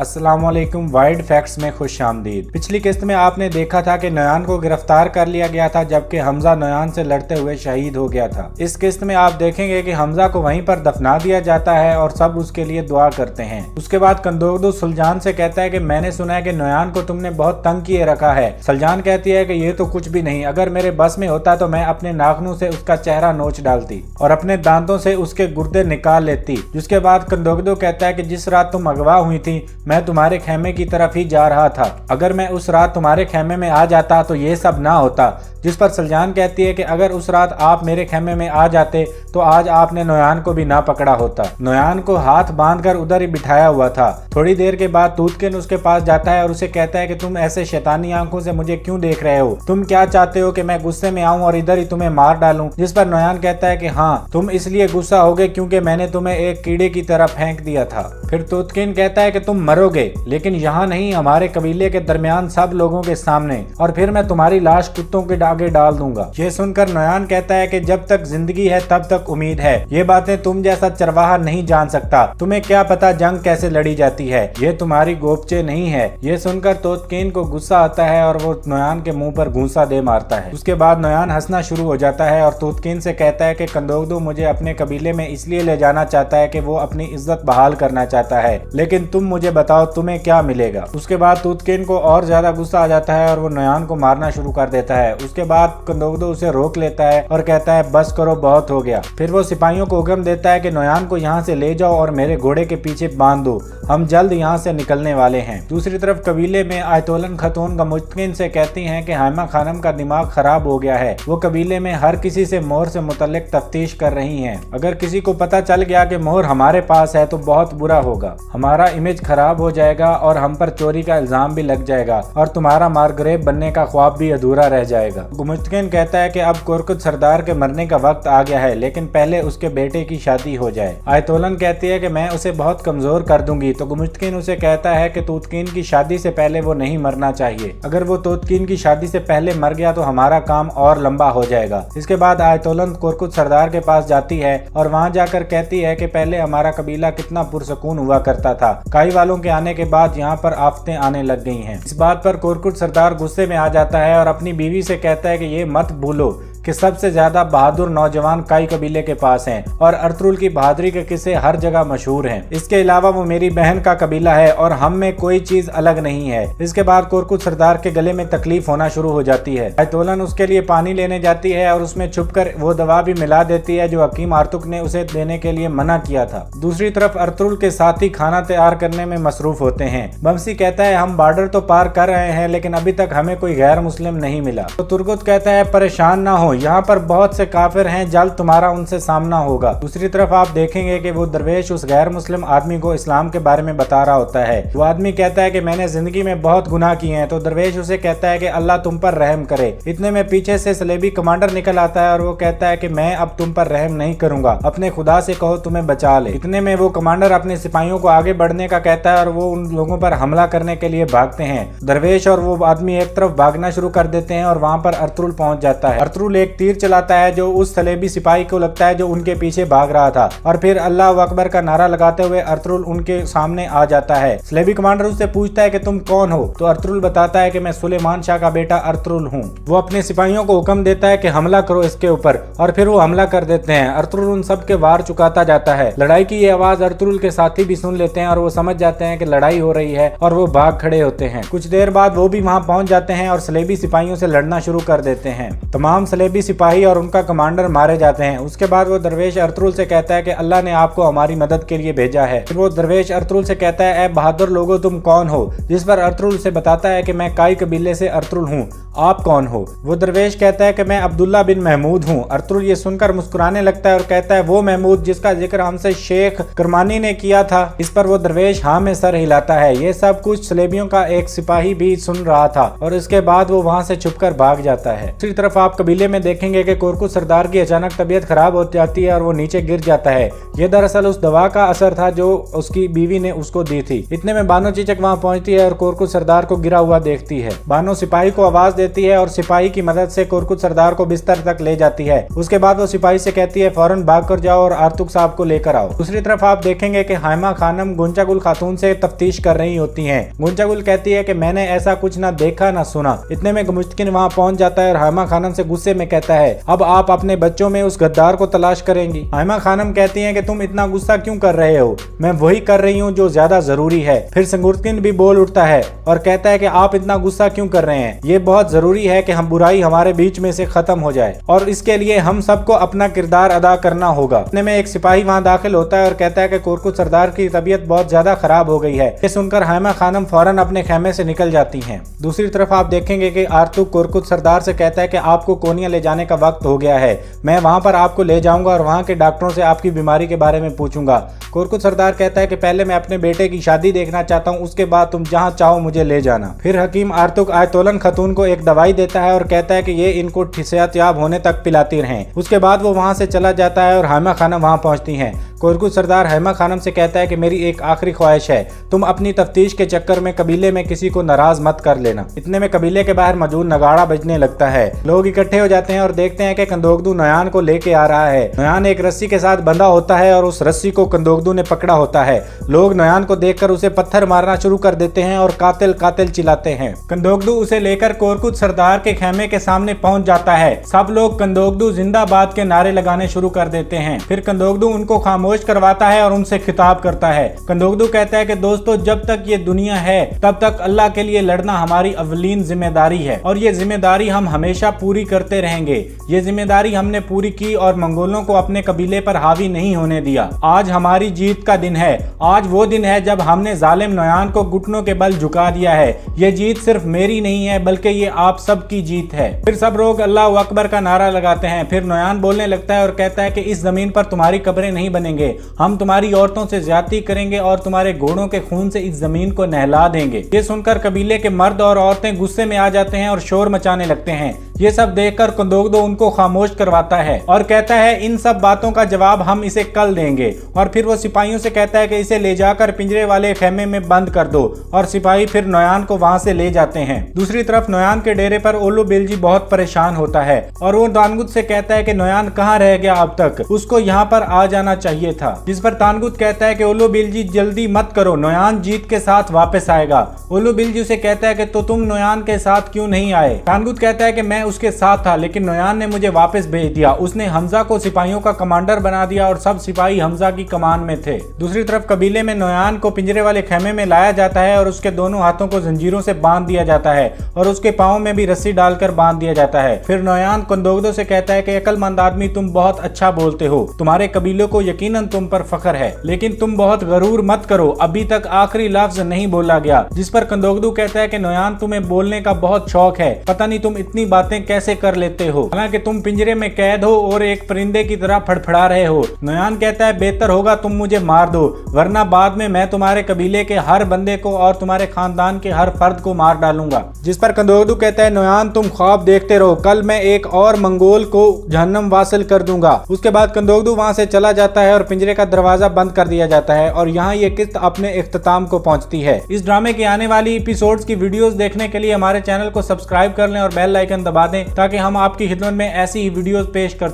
अस्सलामुअलैकुम। Wide facts में खुश आमदीद। पिछली किस्त में आपने देखा था कि नोयान को गिरफ्तार कर लिया गया था, जबकि हमजा नोयान से लड़ते हुए शहीद हो गया था। इस किस्त में आप देखेंगे कि हमजा को वहीं पर दफना दिया जाता है और सब उसके लिए दुआ करते हैं। उसके बाद कंदोगदू सुलजान से कहता है कि मैंने सुना है कि नोयान को तुमने बहुत तंग किए रखा है। सुलजान कहती है कि ये तो कुछ भी नहीं, अगर मेरे बस में होता तो मैं अपने नाखूनों से उसका चेहरा नोच डालती और अपने दांतों से उसके गुर्दे निकाल लेती। जिसके बाद कंदोगदू कहता है कि जिस रात तुम अगवा हुई थी मैं तुम्हारे खेमे की तरफ ही जा रहा था, अगर मैं उस रात तुम्हारे खेमे में आ जाता तो ये सब ना होता। जिस पर सुलजान कहती है कि अगर उस रात आप मेरे खेमे में आ जाते तो आज आपने नोयान को भी ना पकड़ा होता। नोयान को हाथ बांधकर उधर ही बिठाया हुआ था। थोड़ी देर के बाद तूतकिन उसके पास जाता है और उसे कहता है कि तुम ऐसे शैतानी आंखों से मुझे क्यों देख रहे हो? तुम क्या चाहते हो कि मैं गुस्से में आऊं और इधर ही तुम्हें मार डालूं? जिस पर नोयान कहता है कि हाँ, तुम इसलिए गुस्सा होगे क्योंकि मैंने तुम्हें एक कीड़े की तरह फेंक दिया था। फिर तूतकिन कहता है कि तुम मरोगे, लेकिन यहाँ नहीं, हमारे कबीले के दरमियान सब लोगों के सामने, और फिर मैं तुम्हारी लाश कुत्तों के आगे डाल दूंगा। ये सुनकर नोयान कहता है कि जब तक जिंदगी है तब तक उम्मीद है। ये बातें तुम जैसा चरवाहा नहीं जान सकता। तुम्हें क्या पता जंग कैसे लड़ी जाती है, ये तुम्हारी गोपचे नहीं है। ये सुनकर तोतकीन को गुस्सा आता है और वो नोयान के मुंह पर घूंसा दे मारता है। उसके बाद नोयान हंसना शुरू हो जाता है और तोतकीन से कहता है कि कंदोगदू मुझे अपने कबीले में इसलिए ले जाना चाहता है कि वो अपनी इज्जत बहाल करना चाहता है, लेकिन तुम मुझे बताओ तुम्हें क्या मिलेगा? उसके बाद तोतकीन को और ज्यादा गुस्सा आ जाता है और वो नोयान को मारना शुरू कर देता है। उसके बाद कंदोगदू उसे रोक लेता है और कहता है बस करो, बहुत हो गया। फिर वो सिपाहियों को हुक्म देता है कि नोयान को यहाँ से ले जाओ और मेरे घोड़े के पीछे बांध दो, हम जल्द यहाँ से निकलने वाले हैं। दूसरी तरफ कबीले में आयतोलन खतून गमुश्किन से कहती हैं कि हाइमा खानम का दिमाग खराब हो गया है। वो कबीले में हर किसी से मोहर से मुतल्लिक तफ्तीश कर रही हैं। अगर किसी को पता चल गया कि मोहर हमारे पास है तो बहुत बुरा होगा, हमारा इमेज खराब हो जाएगा और हम पर चोरी का इल्जाम भी लग जाएगा और तुम्हारा मार्ग्रेव बनने का ख्वाब भी अधूरा रह जाएगा। गमुश्किन कहता है कि अब कोरकुत सरदार के मरने का वक्त आ गया है, लेकिन पहले उसके बेटे की शादी हो जाए। आयतोलन कहती है कि मैं उसे बहुत कमजोर कर दूंगी, तो गमुश्किन उसे कहता है कि तोतकीन की शादी से पहले वो नहीं मरना चाहिए। अगर वो तोतकीन की शादी से पहले मर गया तो हमारा काम और लंबा हो जाएगा। इसके बाद आयतोलन कोरकुत सरदार के पास जाती है और वहाँ जाकर कहती है कि पहले हमारा कबीला कितना पुरसकून हुआ करता था, काई वालों के आने के बाद यहाँ पर आफतें आने लग गई हैं। इस बात पर कोरकुत सरदार गुस्से में आ जाता है और अपनी बीवी से कहता है कि ये मत भूलो कि सबसे ज्यादा बहादुर नौजवान काई कबीले के पास हैं और अर्तुरुल की बहादुरी के किस्से हर जगह मशहूर हैं। इसके अलावा वो मेरी बहन का कबीला है और हम में कोई चीज अलग नहीं है। इसके बाद कोरकुत सरदार के गले में तकलीफ होना शुरू हो जाती है। आयतोलन उसके लिए पानी लेने जाती है और उसमें छुपकर वो दवा भी मिला देती है जो हकीम आर्तुक ने उसे देने के लिए मना किया था। दूसरी तरफ अर्तुरुल के साथी खाना तैयार करने में मसरूफ होते हैं। बमसी कहता है हम बॉर्डर तो पार कर रहे हैं, लेकिन अभी तक हमें कोई गैर मुस्लिम नहीं मिला। तो तुर्गुत कहता है परेशान ना हो, यहाँ पर बहुत से काफिर हैं, जल्द तुम्हारा उनसे सामना होगा। दूसरी तरफ आप देखेंगे कि वो दरवेश उस गैर मुस्लिम आदमी को इस्लाम के बारे में बता रहा होता है। वो आदमी कहता है कि मैंने जिंदगी में बहुत गुनाह किए हैं। तो दरवेश उसे कहता है कि अल्लाह तुम पर रहम करे। इतने में पीछे से सलेबी कमांडर निकल आता है और वो कहता है कि मैं अब तुम पर रहम नहीं करूंगा, अपने खुदा से कहो तुम्हें बचा ले। इतने में वो कमांडर अपने सिपाहियों को आगे बढ़ने का कहता है और वो उन लोगों पर हमला करने के लिए भागते हैं। दरवेश और वो आदमी एक तरफ भागना शुरू कर देते हैं और वहाँ पर अर्तुरुल पहुंच जाता है। अर्तुरुल एक तीर चलाता है जो उस सलेबी सिपाही को लगता है जो उनके पीछे भाग रहा था, और फिर अल्लाह अकबर का नारा लगाते हुए अर्तुरुल उनके सामने आ जाता है। सलेबी कमांडर उससे पूछता है कि तुम कौन हो? तो अर्तुरुल बताता है कि मैं सुलेमान शाह का बेटा अर्तुरुल हूँ। वो अपने सिपाहियों को हुक्म देता है कि हमला करो इसके ऊपर, और फिर वो हमला कर देते हैं। अर्तुरुल उन सब के वार चुकाता जाता है। लड़ाई की ये आवाज अर्तुरुल के साथी भी सुन लेते हैं और वो समझ जाते हैं कि लड़ाई हो रही है और वो भाग खड़े होते हैं। कुछ देर बाद वो भी वहाँ पहुंच जाते हैं और सलेबी सिपाहियों से लड़ना शुरू कर देते हैं। तमाम सलेबी सिपाही और उनका कमांडर मारे जाते हैं। उसके बाद वो दरवेश अर्तुरुल से कहता है कि अल्लाह ने आपको हमारी मदद के लिए भेजा है। फिर वो दरवेश अर्तुरुल से कहता है ए बहादुर लोगों तुम कौन हो? जिस पर अर्तुरुल से बताता है कि मैं काई कबीले से अर्तुरुल हूँ, आप कौन हो? वो दरवेश कहता है कि मैं अब्दुल्ला बिन महमूद हूँ। अर्तुरुल ये सुनकर मुस्कुराने लगता है और कहता है वो महमूद जिसका जिक्र हमसे शेख करमानी ने किया था। इस पर वो दरवेश हाँ में सर हिलाता है। ये सब कुछ सलेबियों का एक सिपाही भी सुन रहा था और इसके बाद वो वहाँ से छुपकर भाग जाता है। दूसरी तरफ आप कबीले में देखेंगे कि कोरकुत सरदार की अचानक तबीयत खराब हो जाती है और वो नीचे गिर जाता है। ये दरअसल उस दवा का असर था जो उसकी बीवी ने उसको दी थी। इतने में बानो चीचक वहाँ पहुंचती है और कोरकुत सरदार को गिरा हुआ देखती है। बानो सिपाही को आवाज देती है और सिपाही की मदद से कुरकुत सरदार को बिस्तर तक ले जाती है। उसके बाद वो सिपाही से कहती है फौरन भाग कर जाओ और आर्तुक साहब को लेकर आओ। दूसरी तरफ आप देखेंगे कि हाइमा खानम गुंचागुल खातून से तफ्तीश कर रही होती हैं। गुंचागुल कहती है कि मैंने ऐसा कुछ ना देखा ना सुना। इतने में मुश्किन वहाँ पहुंच जाता है और हाइमा खानम से गुस्से में कहता है अब आप अपने बच्चों में उस गद्दार को तलाश करेंगी। हाइमा खानम कहती है कि तुम इतना गुस्सा क्यों कर रहे हो, मैं वही कर रही हूँ जो ज्यादा जरूरी है। फिर संगुर्किन भी बोल उठता है और कहता है कि आप इतना गुस्सा क्यों कर रहे हैं, ये बहुत जरूरी है कि हम बुराई हमारे बीच में से खत्म हो जाए और इसके लिए हम सबको अपना किरदार अदा करना होगा। इतने में एक सिपाही वहाँ दाखिल होता है और कहता है कि कुरकुत सरदार की तबीयत बहुत ज्यादा खराब हो गई है। ये सुनकर हाइमा खानम फौरन अपने खेमे से निकल जाती हैं। दूसरी तरफ आप देखेंगे कि आर्तुक कुरकुत सरदार से कहता है कि आपको कोनिया ले जाने का वक्त हो गया है, मैं वहां पर आपको ले जाऊंगा और वहां के डॉक्टरों से आपकी बीमारी के बारे में पूछूंगा। कुरकुत सरदार कहता है कि पहले मैं अपने बेटे की शादी देखना चाहता हूं, उसके बाद तुम जहां चाहो मुझे ले जाना। फिर हकीम आर्तुक आयतोलन खतून को एक दवाई देता है और कहता है कि ये इनको सेहतयाब होने तक पिलाती रहें। उसके बाद वो वहां से चला जाता है और हाइमा खानम वहां पहुंचती हैं। कुरकुत सरदार हाइमा खानम से कहता है कि मेरी एक आखिरी ख्वाहिश है, तुम अपनी तफ्तीश के चक्कर में कबीले में किसी को नाराज मत कर लेना। इतने में कबीले के बाहर मौजूद नगाड़ा बजने लगता है। लोग इकट्ठे हो जाते हैं और देखते हैं कि कंदोगदू नयान को लेके आ रहा है। नयान एक रस्सी के साथ बंधा होता है और उस रस्सी को कंदोगदू ने पकड़ा होता है। लोग नयान को देखकर उसे पत्थर मारना शुरू कर देते हैं और कातिल कातिल चिल्लाते हैं। कंदोगदू उसे लेकर कुरकुत सरदार के खेमे के सामने पहुंच जाता है। सब लोग कंदोगदू जिंदाबाद के नारे लगाने शुरू कर देते हैं। फिर कंदोगदू उनको खामोश करवाता है और उनसे खिताब करता है। कंदोगदू कहता है कि दोस्तों, जब तक ये दुनिया है तब तक अल्लाह के लिए लड़ना हमारी अवलीन जिम्मेदारी है और ये जिम्मेदारी हम हमेशा पूरी करते रहेंगे। ये जिम्मेदारी हमने पूरी की और मंगोलों को अपने कबीले पर हावी नहीं होने दिया। आज हमारी जीत का दिन है। आज वो दिन है जब हमने जालिम नयान को घुटनों के बल झुका दिया है। ये जीत सिर्फ मेरी नहीं है बल्कि ये आप सब की जीत है। फिर सब लोग अल्लाह अकबर का नारा लगाते हैं। फिर नयान बोलने लगता है और कहता है कि इस जमीन पर तुम्हारी कब्रें नहीं बनेंगे, हम तुम्हारी औरतों से ज्यादती करेंगे और तुम्हारे घोड़ों के खून से इस जमीन को नहला देंगे। ये सुनकर कबीले के मर्द और औरतें गुस्से में आ जाते हैं और शोर मचाने लगते हैं। ये सब देखकर कंदोगदू उनको खामोश करवाता है और कहता है इन सब बातों का जवाब हम इसे कल देंगे। और फिर वो सिपाहियों से कहता है कि इसे ले जाकर पिंजरे वाले खेमे में बंद कर दो और सिपाही फिर नयान को वहां से ले जाते हैं। दूसरी तरफ नयान के डेरे पर ओलू बिलजी बहुत परेशान होता है और वो तानगुत से कहता है कि नयान कहाँ रह गया अब तक, उसको यहाँ पर आ जाना चाहिए था। जिस पर तानगुत कहता है कि ओलू बिलजी जल्दी मत करो, नयान जीत के साथ वापस आएगा। ओलू बिलजी से कहता है कि तो तुम नयान के साथ क्यों नहीं आए। तानगुत कहता है कि मैं उसके साथ था लेकिन नयान ने मुझे वापस भेज दिया। उसने हमजा को सिपाहियों का कमांडर बना दिया और सब सिपाही हमजा की कमान में थे। दूसरी तरफ कबीले में नयान को पिंजरे वाले खेमे में लाया जाता है और उसके दोनों हाथों को जंजीरों से बांध दिया जाता है और उसके पाँव में भी रस्सी डालकर बांध दिया जाता है। फिर नयान कंदोगदो से कहता है कि अक्लमंद आदमी, तुम बहुत अच्छा बोलते हो, तुम्हारे कबीलों को यकीनन तुम पर फख्र है, लेकिन तुम बहुत गरूर मत करो, अभी तक आखिरी लफ्ज नहीं बोला गया। जिस पर कंदोगदू कहता है कि नयान, तुम्हें बोलने का बहुत शौक है, पता नहीं तुम इतनी बातें कैसे कर लेते हो, हालांकि तुम पिंजरे में कैद हो और एक परिंदे की तरह फड़फड़ा रहे हो। नयान कहता है बेहतर होगा तुम मुझे मार दो, वरना बाद में मैं तुम्हारे कबीले के हर बंदे को और तुम्हारे खानदान के हर फर्द को मार डालूंगा। जिस पर कंदोगदू कहता है नयान, तुम ख्वाब देखते रहो, कल मैं एक और मंगोल को जहन्नम वासिल कर दूंगा। उसके बाद कंदोगदू वहां से चला जाता है और पिंजरे का दरवाजा बंद कर दिया जाता है और यहाँ ये किस्त अपने इख्तिताम को पहुंचती है। इस ड्रामे की आने वाली एपिसोड्स की वीडियोस देखने के लिए हमारे चैनल को सब्सक्राइब कर लें और बेल आइकन दबा दें ताकि हम आपकी खिदमत में ऐसी ही वीडियोस पेश कर